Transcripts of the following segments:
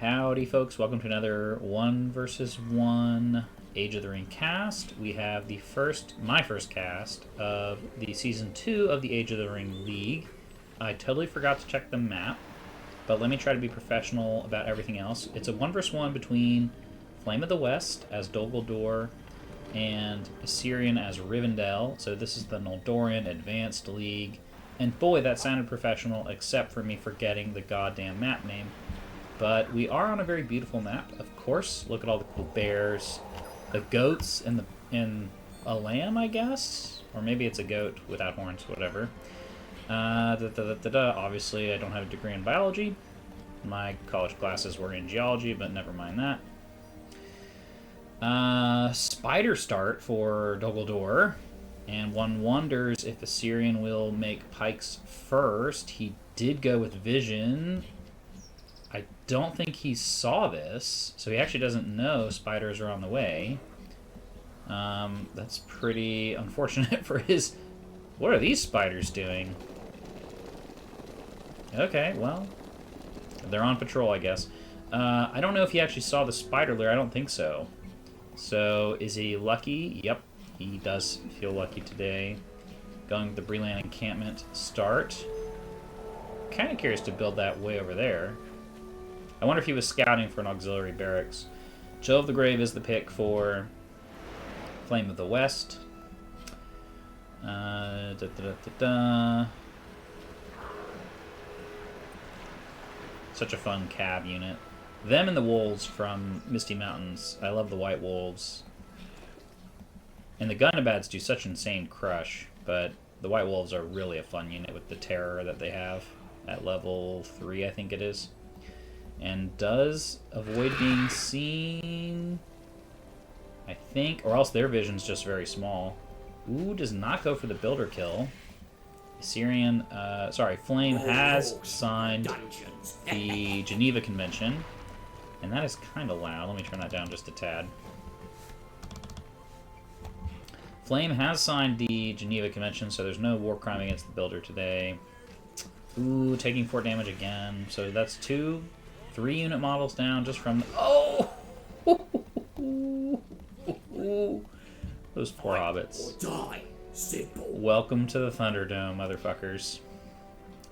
Howdy folks, welcome to another 1 versus 1 Age of the Ring cast. We have my first cast of the Season 2 of the Age of the Ring League. I totally forgot to check the map, but let me try to be professional about everything else. It's a 1 versus 1 between FlameOfTheWest as Guldur and Isirion as Rivendell. So this is the Noldorin Advanced League. And boy, that sounded professional, except for me forgetting the goddamn map name. But we are on a very beautiful map, of course. Look at all the cool bears, the goats, and a lamb, I guess? Or maybe it's a goat without horns, whatever. Obviously, I don't have a degree in biology. My college classes were in geology, but never mind that. Spider start for Guldur. And one wonders if Isirion will make pikes first. He did go with vision. I don't think he saw this, so he actually doesn't know spiders are on the way. That's pretty unfortunate for his... What are these spiders doing? Okay, well, they're on patrol, I guess. I don't know if he actually saw the spider lair. I don't think so. So, is he lucky? Yep, he does feel lucky today. Going to the Breland encampment start. Kind of curious to build that way over there. I wonder if he was scouting for an auxiliary barracks. Joe of the Grave is the pick for FlameOfTheWest. Such a fun cab unit. Them and the wolves from Misty Mountains. I love the white wolves. And the Gunabads do such insane crush, but the white wolves are really a fun unit with the terror that they have at level 3, I think it is. And does avoid being seen, I think, or else their vision's just very small. Ooh, does not go for the builder kill. Isirion, Flame has signed the Geneva Convention, and that is kind of loud. Let me turn that down just a tad. Flame has signed the Geneva Convention, so there's no war crime against the builder today. Ooh, taking 4 damage again. So that's 3 unit models down just from... Oh! Those poor hobbits. Welcome to the Thunderdome, motherfuckers.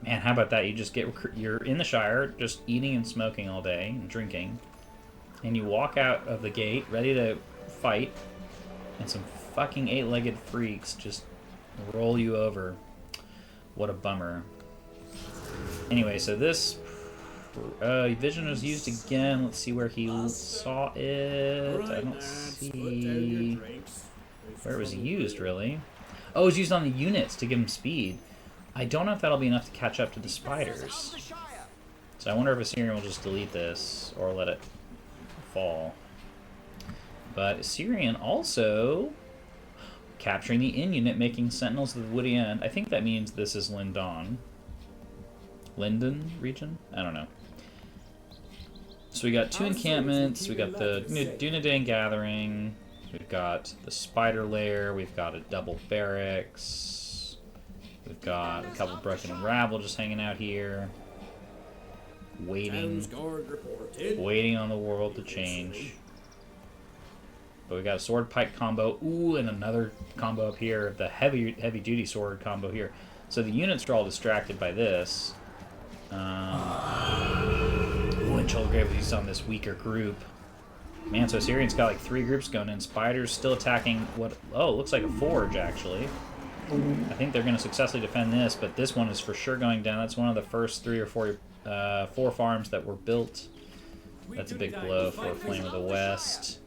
Man, how about that? You just you're in the Shire, just eating and smoking all day, and drinking. And you walk out of the gate, ready to fight, and some fucking 8-legged freaks just roll you over. What a bummer. Anyway, so this... vision was used again. Let's see where he saw it. I don't see where it was used, really. Oh, it was used on the units to give him speed. I don't know if that'll be enough to catch up to the spiders. So I wonder if Isirion will just delete this or let it fall. But Isirion also capturing the in-unit, making Sentinels of the Woody End. I think that means this is Linden region? I don't know. So we got 2 encampments, we got the Dunedain Gathering, we've got the Spider Lair, we've got a double barracks, we've got a couple broken rabble just hanging out here, waiting on the world to change. But we got a sword pike combo, ooh, and another combo up here, the heavy duty sword combo here. So the units are all distracted by this. And Grave was used on this weaker group. Man, so Isirion's got like 3 groups going in. Spiders still attacking what... Oh, looks like a forge, actually. I think they're going to successfully defend this, but this one is for sure going down. That's one of the first 3 or 4 farms that were built. That's a big blow for FlameOfTheWest.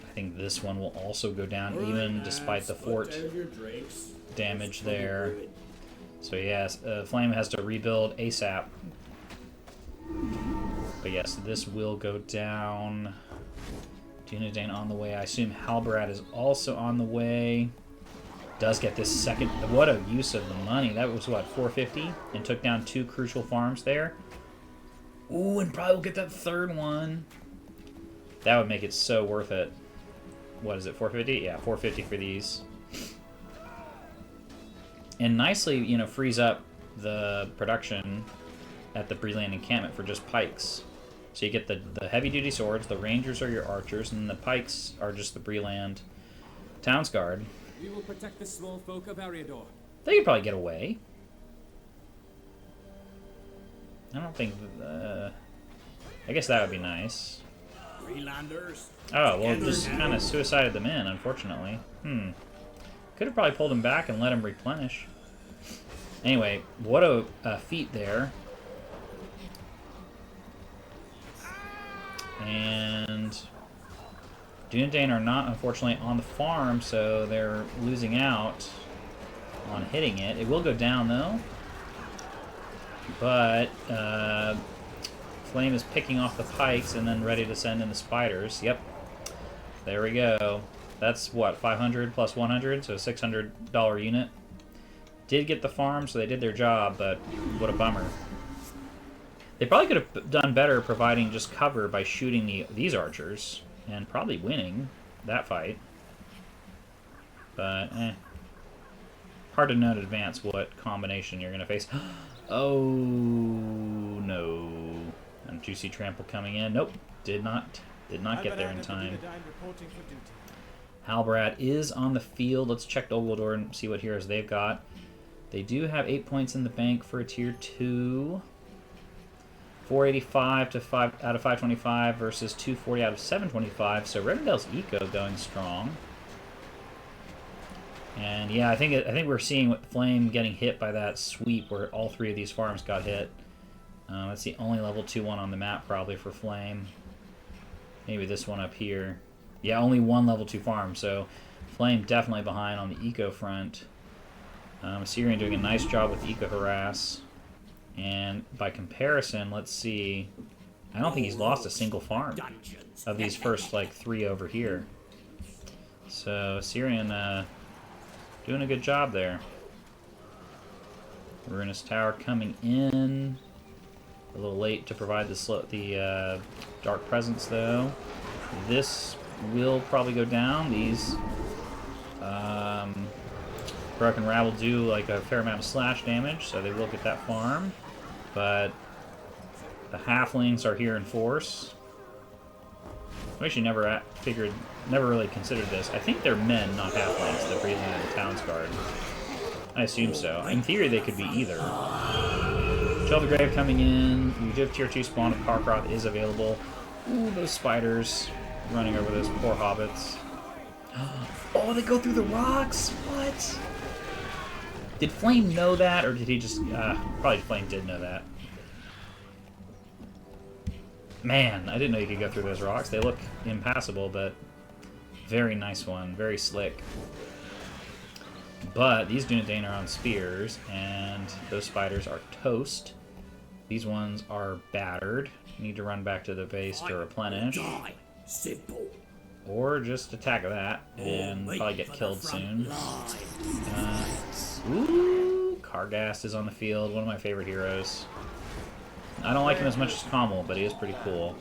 I think this one will also go down, even despite the fort damage there. So yes, Flame has to rebuild ASAP. But yes, this will go down. Dunedain on the way. I assume Halbarad is also on the way. Does get this second... What a use of the money. That was, what, 450? And took down 2 crucial farms there. Ooh, and probably will get that 3rd one. That would make it so worth it. What is it, 450? Yeah, 450 for these. And nicely, you know, frees up the production at the Breland encampment for just pikes. So you get the heavy-duty swords, the rangers are your archers, and the pikes are just the Breland Town's Guard. We will protect the small folk of Eriador. They could probably get away. I don't think... I guess that would be nice. Freelanders. Oh, well, just kind of suicided them in, unfortunately. Could have probably pulled him back and let him replenish. Anyway, what a feat there. And Dunedain are not, unfortunately, on the farm, so they're losing out on hitting it. It will go down, though. But Flame is picking off the pikes and then ready to send in the spiders. Yep. There we go. That's, what, 500 plus 100, so a $600 unit. Did get the farm, so they did their job, but what a bummer. They probably could have done better providing just cover by shooting these archers, and probably winning that fight. But, hard to know in advance what combination you're going to face. Oh, no. And Juicy Trample coming in. Nope, did not get there in time. Halbrad is on the field. Let's check Guldur and see what heroes they've got. They do have 8 points in the bank for a tier 2. 485 to 5 out of 525 versus 240 out of 725. So Rivendell's eco going strong. And yeah, I think we're seeing Flame getting hit by that sweep where all 3 of these farms got hit. That's the only level 2-1 on the map probably for Flame. Maybe this one up here. Yeah, only 1 level 2 farm, so Flame definitely behind on the eco front. Isirion doing a nice job with eco harass. And by comparison, let's see. I don't think he's lost a single farm of these first, like, 3 over here. So Isirion doing a good job there. Ruinous Tower coming in. A little late to provide the Dark Presence, though. This will probably go down. These Broken Rabble do like a fair amount of slash damage, so they will get that farm. But the halflings are here in force. I actually never really considered this. I think they're men, not halflings, the Breland Town's Guard. I assume so. In theory, they could be either. Shelter Grave coming in. We do have tier 2 spawn of Karkaroth is available. Ooh, those spiders running over those poor hobbits. Oh, they go through the rocks? What? Did Flame know that, or did he just... probably Flame did know that. Man, I didn't know you could go through those rocks. They look impassable, but very nice one. Very slick. But these Dunedain are on spears, and those spiders are toast. These ones are battered. Need to run back to the base to replenish. Or just attack that, and probably get killed soon. Ooh, Kargast is on the field, one of my favorite heroes. I don't like him as much as Kamal, but he is pretty cool.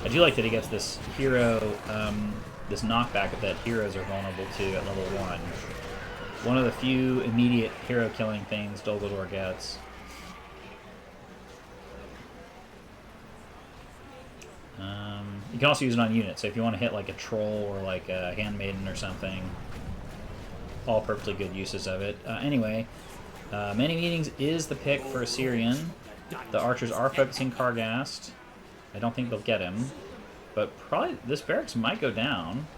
I do like that he gets this hero, this knockback that heroes are vulnerable to at level 1. One of the few immediate hero-killing things Guldur gets. You can also use it on units, so if you want to hit like a troll or like a handmaiden or something, all perfectly good uses of it. Anyway, Many Meetings is the pick for Isirion. The archers are focusing Kargast. I don't think they'll get him, but probably this barracks might go down.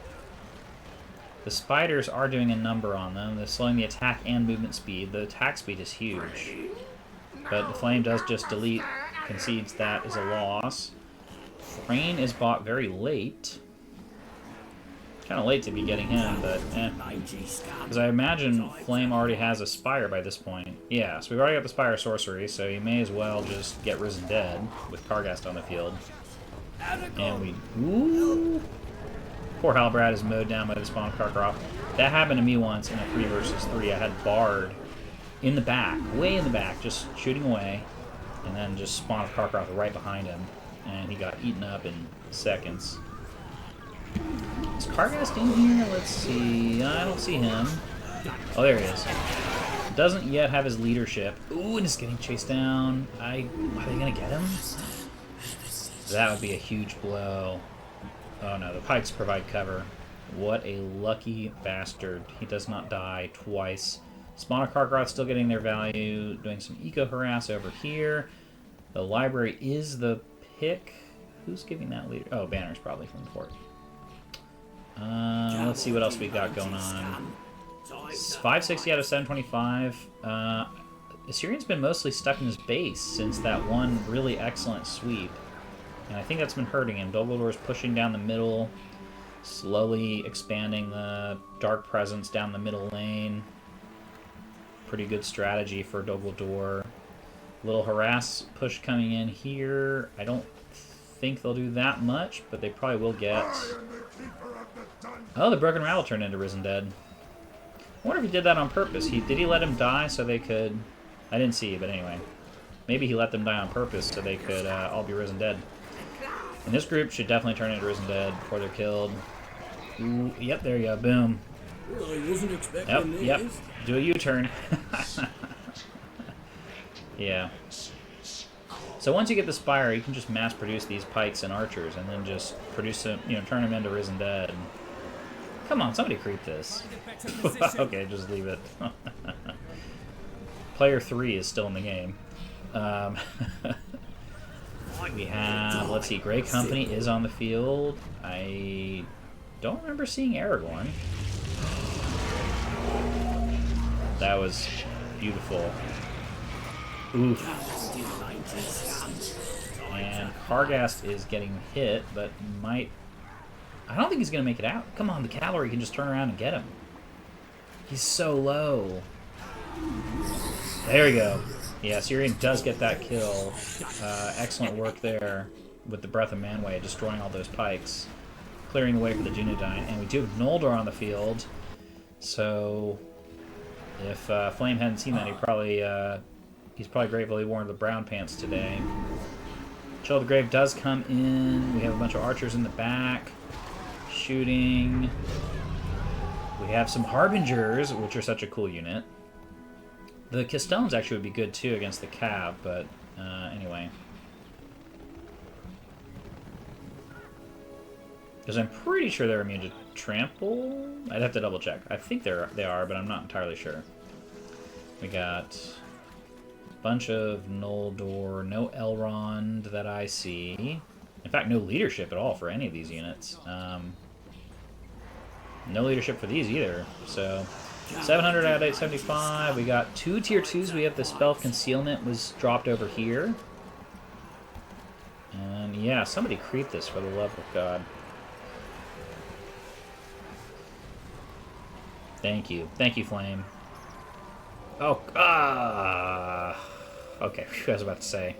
The spiders are doing a number on them. They're slowing the attack and movement speed. The attack speed is huge, but the Flame does just delete, concedes that is a loss. Rain is bought very late. Kind of late to be getting him, but because I imagine Flame already has a Spire by this point. Yeah, so we've already got the Spire Sorcery, so you may as well just get Risen Dead with Kargast on the field. And we... Ooh! Poor Halbrad is mowed down by the spawn of Karkaroth. That happened to me once in a 3 versus 3. I had Bard in the back, way in the back, just shooting away, and then just spawn of Karkaroth right behind him, and he got eaten up in seconds. Is Kargast in here? Let's see. I don't see him. Oh, there he is. Doesn't yet have his leadership. Ooh, and is getting chased down. Are they gonna get him? That would be a huge blow. Oh no, the pikes provide cover. What a lucky bastard. He does not die twice. Spawn of Karkaroth still getting their value. Doing some eco-harass over here. The library is the pick. Who's giving that leader? Oh, Banner's probably from the fort. Let's see what else we got going on. 560 out of 725. Isirion's been mostly stuck in his base since that one really excellent sweep. And I think that's been hurting him. Dol Guldur's pushing down the middle, slowly expanding the Dark Presence down the middle lane. Pretty good strategy for Dol Guldur. Little harass push coming in here. I don't think they'll do that much, but they probably will get... Oh, the Broken Rattle turned into Risen Dead. I wonder if he did that on purpose. Did he let him die so they could... I didn't see, but anyway. Maybe he let them die on purpose so they could all be Risen Dead. And this group should definitely turn into Risen Dead before they're killed. Ooh, yep, there you go. Boom. Well, I wasn't expecting this. Yep. Do a U-turn. Yeah. So once you get the Spire, you can just mass produce these pikes and archers, and then just produce them, turn them into Risen Dead. Come on, somebody creep this. Okay, just leave it. Player 3 is still in the game. We have, let's see, Grey Company is on the field. I don't remember seeing Aragorn. That was beautiful. Oof. And Kargast is getting hit, but might... I don't think he's going to make it out. Come on, the cavalry can just turn around and get him. He's so low. There we go. Yeah, Isirion does get that kill. Excellent work there with the Breath of Manwë, destroying all those pikes. Clearing the way for the Dunedain. And we do have Noldor on the field. So, if Flame hadn't seen that, he's probably grateful he wore the brown pants today. Chill of the Grave does come in. We have a bunch of archers in the back. Shooting. We have some Harbingers, which are such a cool unit. The Castellans actually would be good too against the Cav, but anyway. Because I'm pretty sure they're immune to trample. I'd have to double check. I think they are, but I'm not entirely sure. We got a bunch of Noldor, no Elrond that I see. In fact, no leadership at all for any of these units. No leadership for these either. So 700 out of 875. We got 2 tier 2s. We have the Spell of Concealment was dropped over here. And yeah, somebody creep this for the love of God. Thank you. Thank you, Flame. Oh, okay, I was about to say.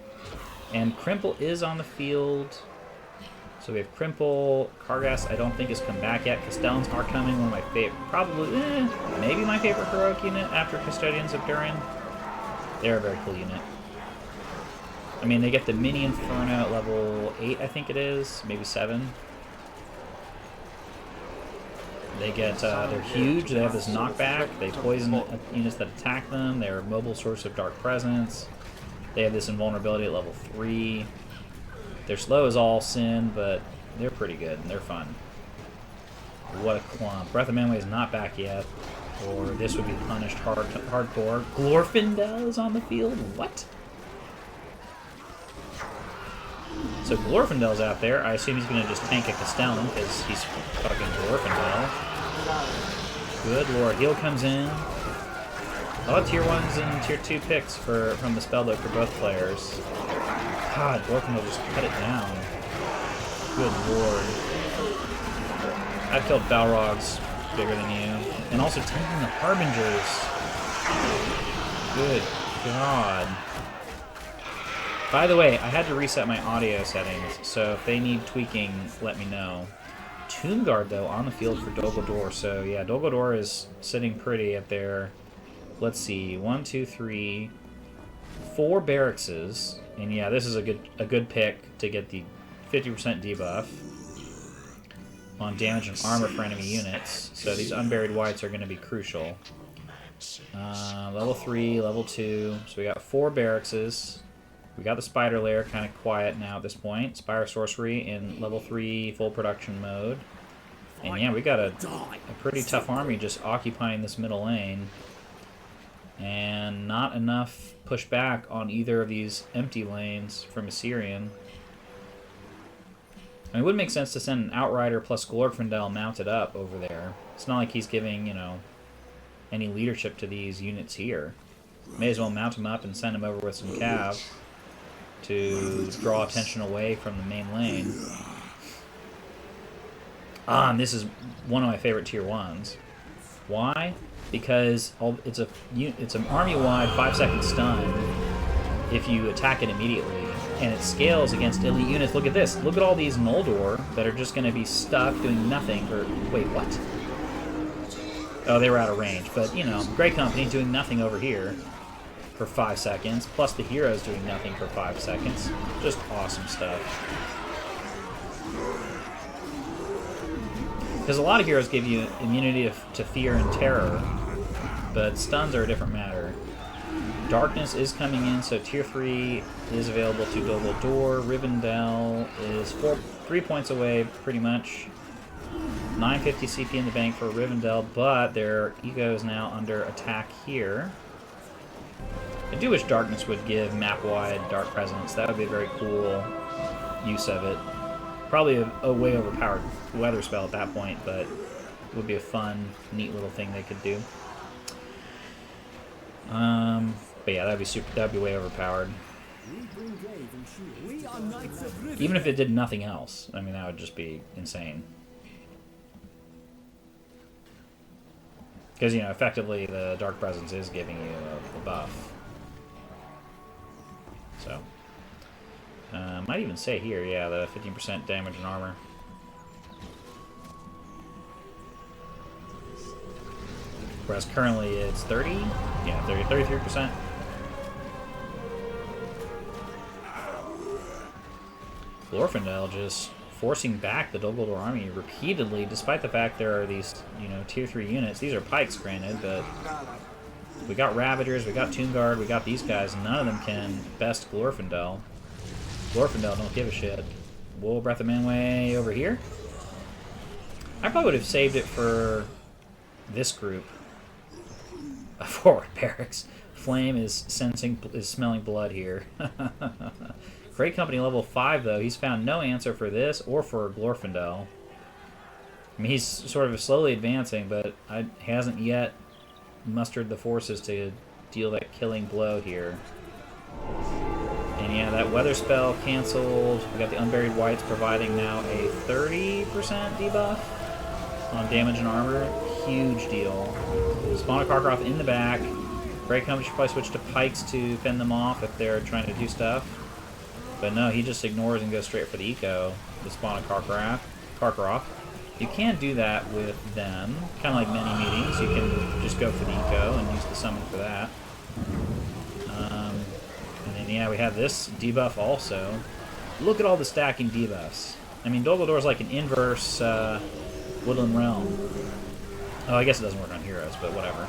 And Crimple is on the field. So we have Crimple. Kargast, I don't think has come back yet. Castellans are coming. One of my favorite, probably, maybe my favorite heroic unit after Custodians of Durin. They're a very cool unit. I mean, they get the Mini Inferno at level 8, I think it is. Maybe 7. They get, they're huge. They have this knockback. They poison units that attack them. They're a mobile source of Dark Presence. They have this invulnerability at level 3. They're slow as all sin, but they're pretty good, and they're fun. What a clump. Breath of Manwë is not back yet, or this would be punished hardcore. Glorfindel is on the field? What? So Glorfindel's out there. I assume he's going to just tank a Castellan, because he's fucking Glorfindel. Good lord. Heal comes in. A lot of tier 1s and tier 2 picks from the spellbook for both players. God, Glorfindel just cut it down. Good lord. I've killed Balrogs bigger than you. And also tanking the Harbingers. Good god. By the way, I had to reset my audio settings, so if they need tweaking, let me know. Tomb Guard, though, on the field for Dol Guldur. So, yeah, Dol Guldur is sitting pretty at their... Let's see, 1, 2, 3, 4 barrackses. And yeah, this is a good pick to get the 50% debuff on damage and armor for enemy units. So these unburied whites are going to be crucial. Level 3, level 2. So we got 4 barrackses. We got the spider lair kind of quiet now at this point. Spire Sorcery in level 3 full production mode. And yeah, we got a pretty tough army just occupying this middle lane. And not enough pushback on either of these empty lanes from Isirion. I mean, it would make sense to send an Outrider plus Glorfindel mounted up over there. It's not like he's giving, you know, any leadership to these units here. May as well mount him up and send him over with some cav to draw attention away from the main lane. Ah, and this is one of my favorite tier 1s. Why? Because it's an army-wide 5-second stun if you attack it immediately, and it scales against elite units. Look at this. Look at all these Noldor that are just going to be stuck doing nothing for... Wait, what? Oh, they were out of range. But, you know, great company doing nothing over here for 5 seconds, plus the heroes doing nothing for 5 seconds. Just awesome stuff. Because a lot of heroes give you immunity to fear and terror, but stuns are a different matter. Darkness is coming in, so tier 3 is available to Guldur. Rivendell is 3 points away, pretty much. 950 CP in the bank for Rivendell, but their ego is now under attack here. I do wish Darkness would give map-wide Dark Presence. That would be a very cool use of it. Probably a way overpowered weather spell at that point, but it would be a fun, neat little thing they could do. But yeah, that'd be way overpowered. Even if it did nothing else, I mean, that would just be insane. Because, you know, effectively the Dark Presence is giving you a buff. So, might even say here, yeah, the 15% damage and armor. Whereas currently it's 30? Yeah, 33%. Glorfindel just forcing back the Guldur army repeatedly, despite the fact there are these, you know, tier 3 units. These are pikes, granted, but we got Ravagers, we got Tomb Guard, we got these guys, and none of them can best Glorfindel. Glorfindel don't give a shit. Wool Breath of Manway over here. I probably would have saved it for this group. Forward barracks. Flame is smelling blood here. Great Company level 5 though. He's found no answer for this or for Glorfindel. I mean, he's sort of slowly advancing, but he hasn't yet mustered the forces to deal that killing blow here. And yeah, that weather spell canceled. We got the Unburied Wights providing now a 30% debuff on damage and armor. Huge deal. Spawn a Karkaroth in the back. Great Company should probably switch to pikes to fend them off if they're trying to do stuff. But no, he just ignores and goes straight for the eco to spawn a Karkaroth. You can do that with them. Kind of like many meetings. You can just go for the eco and use the summon for that. And then yeah, we have this debuff also. Look at all the stacking debuffs. I mean, Dol Guldur's like an inverse Woodland Realm. Oh, I guess it doesn't work on heroes, but whatever.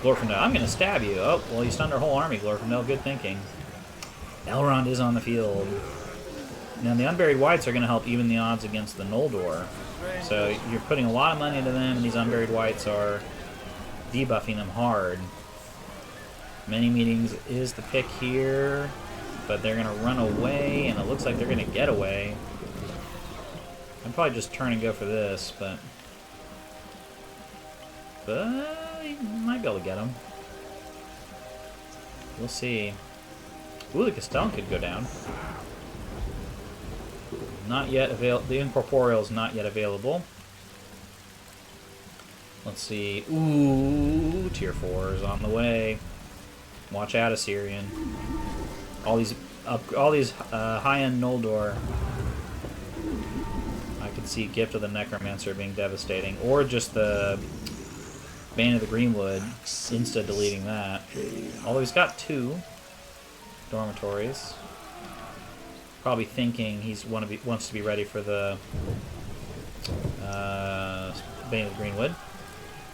Glorfindel, I'm gonna stab you. Oh, well, you stunned our whole army, Glorfindel. Good thinking. Elrond is on the field. Now, the Unburied Wights are going to help even the odds against the Noldor. So you're putting a lot of money into them, and these Unburied Wights are debuffing them hard. Many Meetings is the pick here, but they're going to run away, and it looks like they're going to get away. I'd probably just turn and go for this, but you might be able to get them. We'll see. Ooh, the Castellan could go down. Not yet available. The Incorporeal is not yet available. Let's see. Ooh, tier 4 is on the way. Watch out, Isirion. All these high-end Noldor. I could see Gift of the Necromancer being devastating, or just the Bane of the Greenwood insta-deleting that. Although he's got 2 dormitories. Probably thinking he's wants to be ready for the Bane of the Greenwood.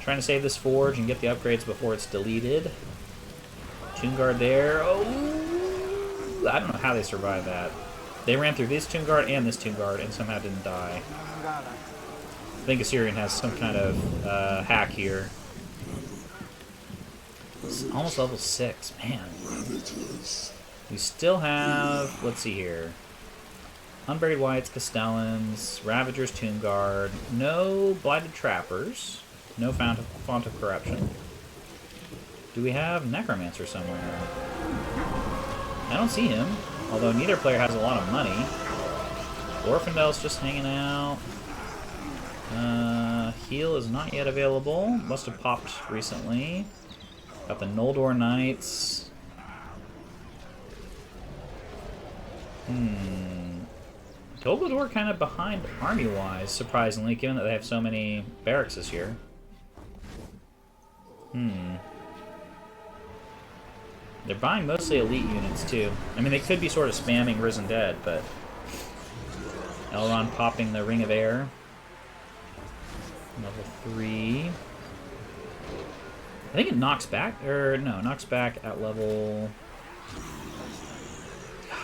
Trying to save this forge and get the upgrades before it's deleted. Tomb Guard there. Oh, I don't know how they survived that. They ran through this Tomb Guard and this Tomb Guard and somehow didn't die. I think Isirion has some kind of hack here. It's almost level 6, man. We still have, let's see here. Unburied Whites, Castellans, Ravagers, Tomb Guard, no Blighted Trappers, no Font of Corruption. Do we have Necromancer somewhere? I don't see him, although neither player has a lot of money. Rivendell's just hanging out. Heal is not yet available. Must have popped recently. Got the Noldor Knights. Dol Guldur kind of behind army-wise, surprisingly, given that they have so many barracks this year. They're buying mostly elite units, too. I mean, they could be sort of spamming Risen Dead, but... Elrond popping the Ring of Air. Level 3. I think it knocks back, or no, knocks back at level...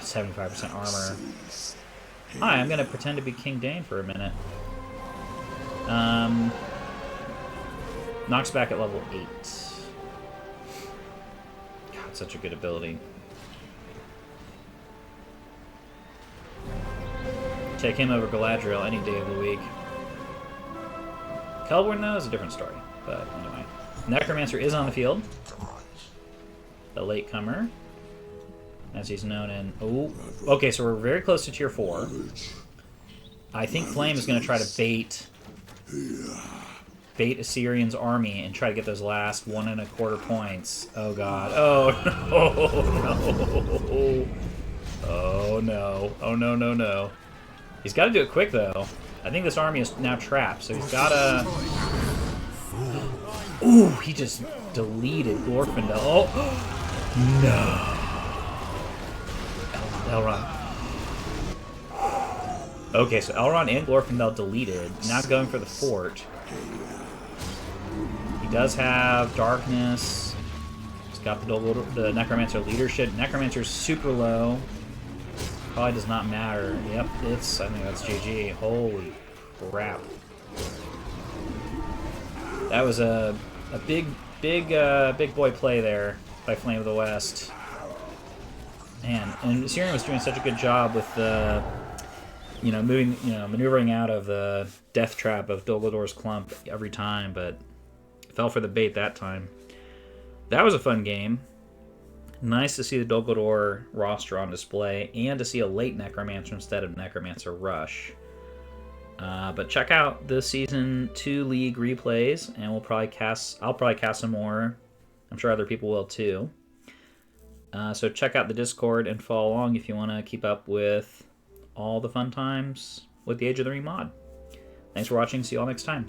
75% armor. Hi, I'm going to pretend to be King Dane for a minute. Knocks back at level 8. God, such a good ability. Take him over Galadriel any day of the week. Kelborn, though, is a different story. But anyway. Necromancer is on the field. The latecomer. As he's known in... Oh, okay, so we're very close to tier 4. I think Flame is going to try to bait Isirion's army and try to get those last 1.25 points. Oh, God. Oh, no. Oh, no. Oh, no, no, no. He's got to do it quick, though. I think this army is now trapped, so he's got to... Ooh, he just deleted Glorfindel. Oh, no. Elrond. Okay, so Elrond and Glorfindel deleted. Now going for the fort. He does have darkness. He's got the Necromancer leadership. Necromancer's super low. Probably does not matter. Yep, I think that's GG. Holy crap. That was a big boy play there by Flame of the West. Man, and Isirion was doing such a good job with the, maneuvering out of the death trap of Dol Guldur's clump every time, but fell for the bait that time. That was a fun game. Nice to see the Dol Guldur roster on display, and to see a late Necromancer instead of Necromancer Rush. But check out the Season 2 League replays, and I'll probably cast some more. I'm sure other people will too. So check out the Discord and follow along if you want to keep up with all the fun times with the Age of the Ring mod. Thanks for watching. See you all next time.